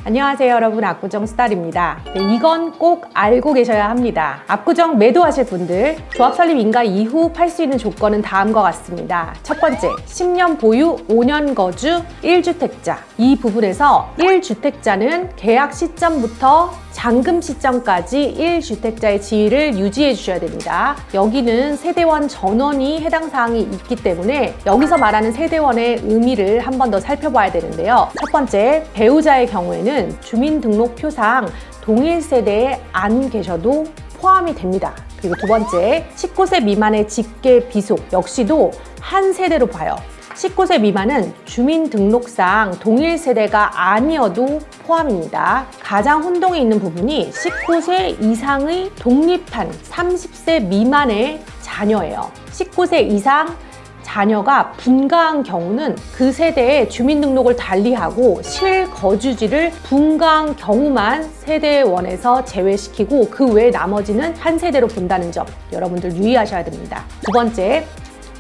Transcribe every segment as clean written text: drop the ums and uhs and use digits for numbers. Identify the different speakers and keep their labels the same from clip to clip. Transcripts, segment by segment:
Speaker 1: 안녕하세요 여러분, 압구정 수달입니다. 이건 꼭 알고 계셔야 합니다. 압구정 매도하실 분들, 조합 설립 인가 이후 팔 수 있는 조건은 다음과 같습니다. 첫 번째, 10년 보유 5년 거주 1주택자. 이 부분에서 1주택자는 계약 시점부터 잔금 시점까지 1주택자의 지위를 유지해 주셔야 됩니다. 여기는 세대원 전원이 해당 사항이 있기 때문에 여기서 말하는 세대원의 의미를 한 번 더 살펴봐야 되는데요. 첫 번째, 배우자의 경우에는 주민등록표상 동일 세대에 안 계셔도 포함이 됩니다. 그리고 두 번째, 19세 미만의 직계 비속 역시도 한 세대로 봐요. 19세 미만은 주민등록상 동일 세대가 아니어도 포함입니다. 가장 혼동이 있는 부분이 19세 이상의 독립한 30세 미만의 자녀예요. 19세 이상 자녀가 분가한 경우는 그 세대의 주민등록을 달리하고 실거주지를 분가한 경우만 세대원에서 제외시키고 그 외 나머지는 한 세대로 본다는 점 여러분들 유의하셔야 됩니다. 두 번째,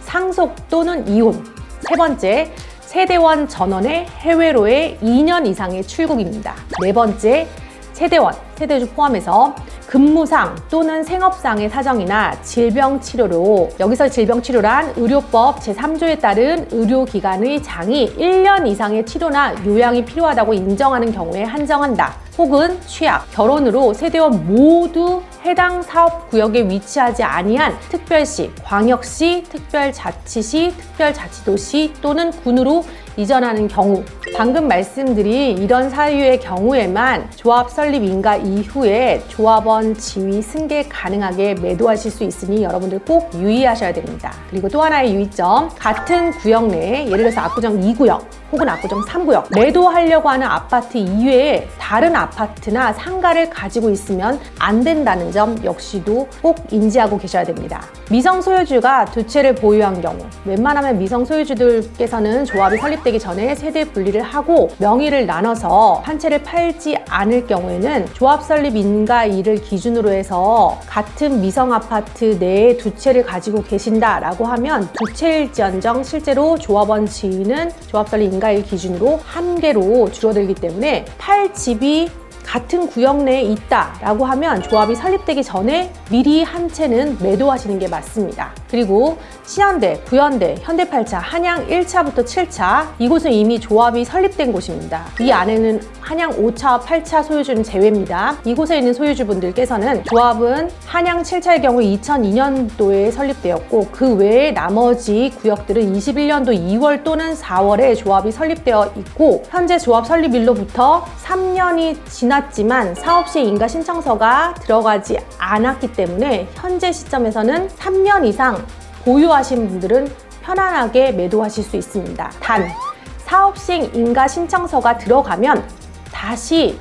Speaker 1: 상속 또는 이혼. 세 번째, 세대원 전원의 해외로의 2년 이상의 출국입니다. 네 번째, 세대원, 세대주 포함해서 근무상 또는 생업상의 사정이나 질병치료로, 여기서 질병치료란 의료법 제3조에 따른 의료기관의 장이 1년 이상의 치료나 요양이 필요하다고 인정하는 경우에 한정한다. 혹은 취약, 결혼으로 세대원 모두 해당 사업구역에 위치하지 아니한 특별시, 광역시, 특별자치시, 특별자치도시 또는 군으로 이전하는 경우, 방금 말씀드린 이런 사유의 경우에만 조합 설립 인가 이후에 조합원 지위 승계 가능하게 매도하실 수 있으니 여러분들 꼭 유의하셔야 됩니다. 그리고 또 하나의 유의점, 같은 구역 내에 예를 들어서 압구정 2구역 혹은 압구정 3구역 매도하려고 하는 아파트 이외에 다른 아파트나 상가를 가지고 있으면 안 된다는 점 역시도 꼭 인지하고 계셔야 됩니다. 미성 소유주가 두 채를 보유한 경우, 웬만하면 미성 소유주들께서는 조합이 설립되기 전에 세대 분리를 하고 명의를 나눠서 한 채를 팔지 않을 경우에는 조합 설립 인가일을 기준으로 해서 같은 미성 아파트 내에 두 채를 가지고 계신다라고 하면 두 채일지언정 실제로 조합원 지위는 조합 설립 인가일 기준으로 한 개로 줄어들기 때문에 팔 집이 같은 구역 내에 있다라고 하면 조합이 설립되기 전에 미리 한 채는 매도하시는 게 맞습니다. 그리고 신현대, 구현대, 현대팔차, 한양 1차부터 7차 이곳은 이미 조합이 설립된 곳입니다. 이 안에는 한양 5차, 8차 소유주는 제외입니다. 이곳에 있는 소유주분들께서는 조합은 한양 7차의 경우 2002년도에 설립되었고 그 외에 나머지 구역들은 21년도 2월 또는 4월에 조합이 설립되어 있고 현재 조합 설립일로부터 3년이 지났지만 사업시 인가 신청서가 들어가지 않았기 때문에 현재 시점에서는 3년 이상 보유하신 분들은 편안하게 매도하실 수 있습니다. 단, 사업시행 인가 신청서가 들어가면 다시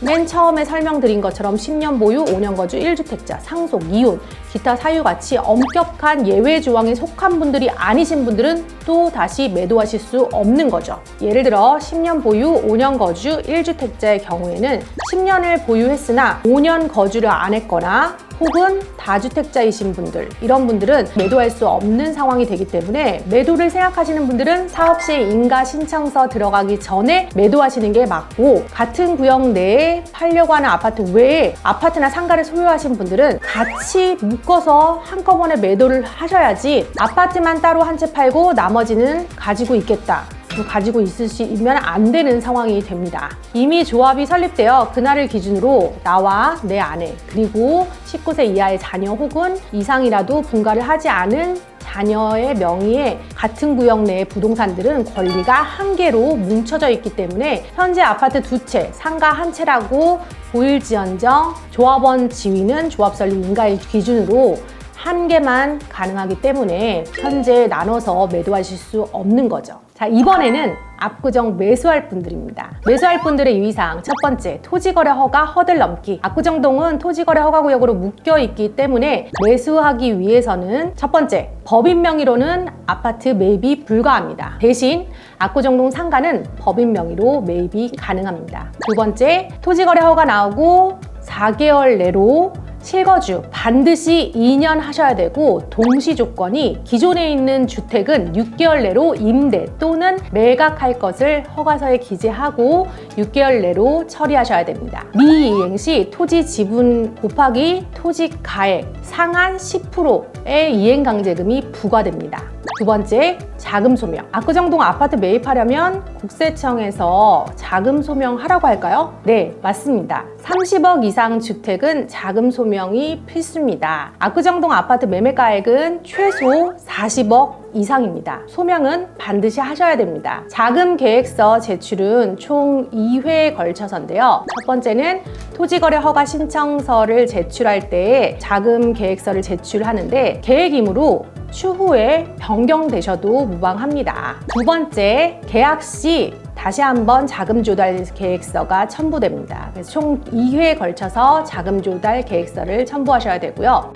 Speaker 1: 맨 처음에 설명드린 것처럼 10년 보유, 5년 거주, 1주택자, 상속, 이혼, 기타 사유같이 엄격한 예외 조항에 속한 분들이 아니신 분들은 또 다시 매도하실 수 없는 거죠. 예를 들어 10년 보유, 5년 거주, 1주택자의 경우에는 10년을 보유했으나 5년 거주를 안 했거나 혹은 다주택자이신 분들, 이런 분들은 매도할 수 없는 상황이 되기 때문에 매도를 생각하시는 분들은 사업시 인가 신청서 들어가기 전에 매도하시는 게 맞고, 같은 구역 내에 팔려고 하는 아파트 외에 아파트나 상가를 소유하신 분들은 같이 묶어서 한꺼번에 매도를 하셔야지 아파트만 따로 한 채 팔고 나머지는 가지고 있겠다, 가지고 있으시면 안 되는 상황이 됩니다. 이미 조합이 설립되어 그날을 기준으로 나와 내 아내 그리고 19세 이하의 자녀 혹은 이상이라도 분가를 하지 않은 자녀의 명의의 같은 구역 내의 부동산들은 권리가 한 개로 뭉쳐져 있기 때문에 현재 아파트 두 채, 상가 한 채라고 보일지언정 조합원 지위는 조합 설립 인가일 기준으로 한 개만 가능하기 때문에 현재 나눠서 매도하실 수 없는 거죠. 자, 이번에는 압구정 매수할 분들입니다. 매수할 분들의 유의사항, 첫 번째, 토지거래 허가 허들 넘기. 압구정동은 토지거래 허가구역으로 묶여 있기 때문에 매수하기 위해서는 첫 번째, 법인 명의로는 아파트 매입이 불가합니다. 대신 압구정동 상가는 법인 명의로 매입이 가능합니다. 두 번째, 토지거래 허가 나오고 4개월 내로 실거주 반드시 2년 하셔야 되고 동시 조건이 기존에 있는 주택은 6개월 내로 임대 또는 매각할 것을 허가서에 기재하고 6개월 내로 처리하셔야 됩니다. 미이행 시 토지 지분 곱하기 토지 가액 상한 10%의 이행강제금이 부과됩니다. 두 번째, 자금 소명. 압구정동 아파트 매입하려면 국세청에서 자금 소명하라고 할까요? 네, 맞습니다. 30억 이상 주택은 자금 소명이 필수입니다. 압구정동 아파트 매매가액은 최소 40억 이상입니다. 소명은 반드시 하셔야 됩니다. 자금 계획서 제출은 총 2회에 걸쳐서인데요. 첫 번째는 토지거래 허가 신청서를 제출할 때 자금 계획서를 제출하는데 계획이므로 추후에 변경되셔도 무방합니다. 두 번째, 계약 시 다시 한번 자금 조달 계획서가 첨부됩니다. 그래서 총 2회에 걸쳐서 자금 조달 계획서를 첨부하셔야 되고요.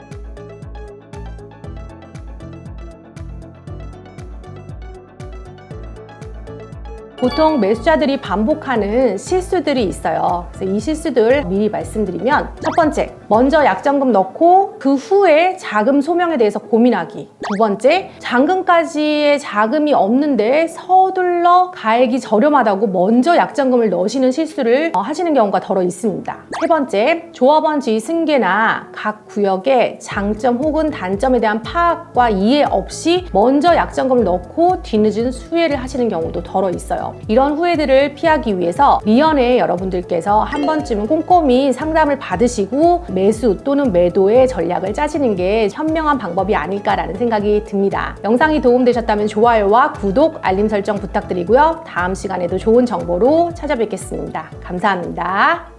Speaker 1: 보통 매수자들이 반복하는 실수들이 있어요. 그래서 이 실수들 미리 말씀드리면, 첫 번째, 먼저 약정금 넣고 그 후에 자금 소명에 대해서 고민하기. 두 번째, 잔금까지의 자금이 없는데 서둘러 가액이 저렴하다고 먼저 약정금을 넣으시는 실수를 하시는 경우가 더러 있습니다. 세 번째, 조합원 지위 승계나 각 구역의 장점 혹은 단점에 대한 파악과 이해 없이 먼저 약정금을 넣고 뒤늦은 수혜를 하시는 경우도 더러 있어요. 이런 후회들을 피하기 위해서 미연에 여러분들께서 한 번쯤은 꼼꼼히 상담을 받으시고 매수 또는 매도의 전략을 짜시는 게 현명한 방법이 아닐까라는 생각이 듭니다. 영상이 도움되셨다면 좋아요와 구독, 알림 설정 부탁드리고요. 다음 시간에도 좋은 정보로 찾아뵙겠습니다. 감사합니다.